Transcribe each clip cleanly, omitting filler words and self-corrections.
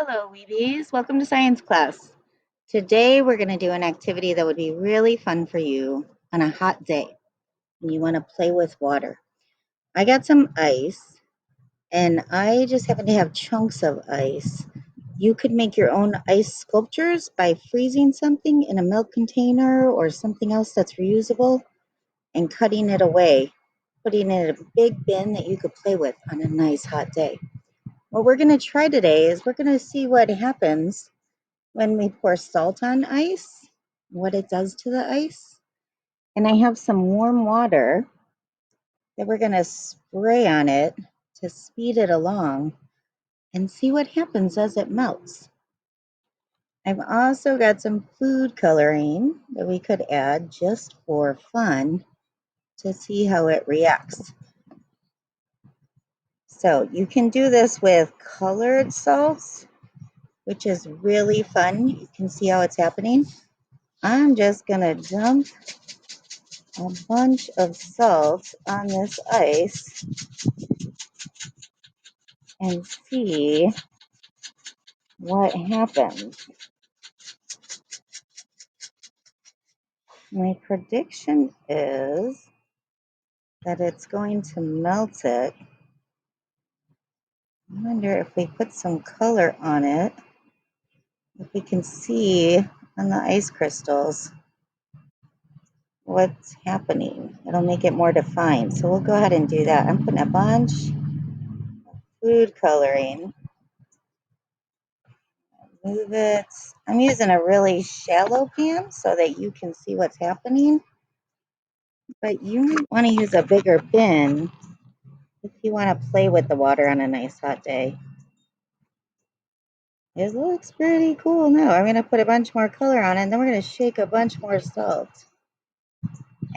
Hello, Weebies. Welcome to science class. Today we're going to do an activity that would be really fun for you on a hot day and you want to play with water. I got some ice and I just happen to have chunks of ice. You could make your own ice sculptures by freezing something in a milk container or something else that's reusable and cutting it away, putting it in a big bin that you could play with on a nice hot day. What we're going to try today is we're going to see what happens when we pour salt on ice, what it does to the ice. And I have some warm water that we're going to spray on it to speed it along and see what happens as it melts. I've also got some food coloring that we could add just for fun to see how it reacts. So you can do this with colored salts, which is really fun. You can see how it's happening. I'm just going to dump a bunch of salt on this ice and see what happens. My prediction is that it's going to melt it. I wonder if we put some color on it, if we can see on the ice crystals what's happening. It'll make it more defined. So we'll go ahead and do that. I'm putting a bunch of food coloring. Move it. I'm using a really shallow pan so that you can see what's happening. But you might want to use a bigger bin if you want to play with the water on a nice hot day. It looks pretty cool now. I'm going to put a bunch more color on it, and then we're going to shake a bunch more salt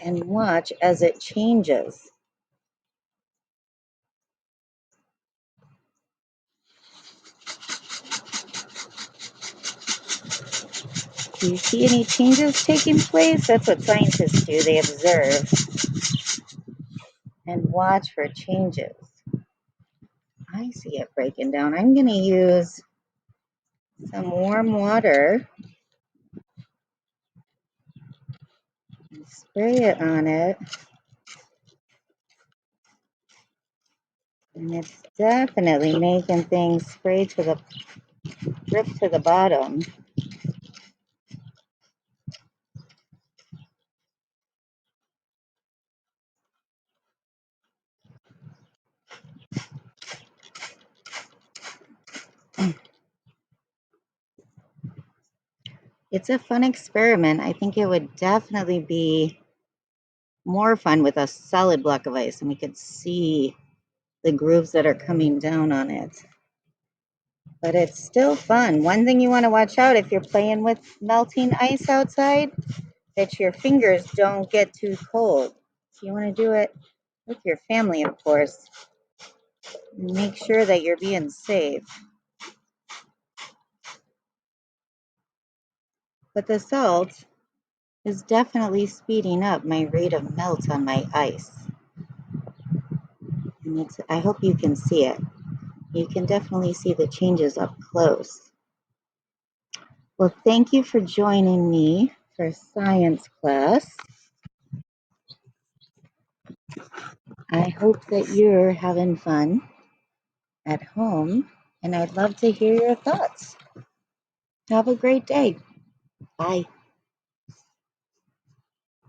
and watch as it changes. Do you see any changes taking place? That's what scientists do. They observe and watch for changes. I see it breaking down. I'm going to use some warm water and spray it on it. And it's definitely making things spray to the drip to the bottom. It's a fun experiment. I think it would definitely be more fun with a solid block of ice and we could see the grooves that are coming down on it. But it's still fun. One thing you want to watch out if you're playing with melting ice outside, that your fingers don't get too cold. So you want to do it with your family, of course. Make sure that you're being safe. But the salt is definitely speeding up my rate of melt on my ice. And I hope you can see it. You can definitely see the changes up close. Well, thank you for joining me for science class. I hope that you're having fun at home, and I'd love to hear your thoughts. Have a great day. Bye.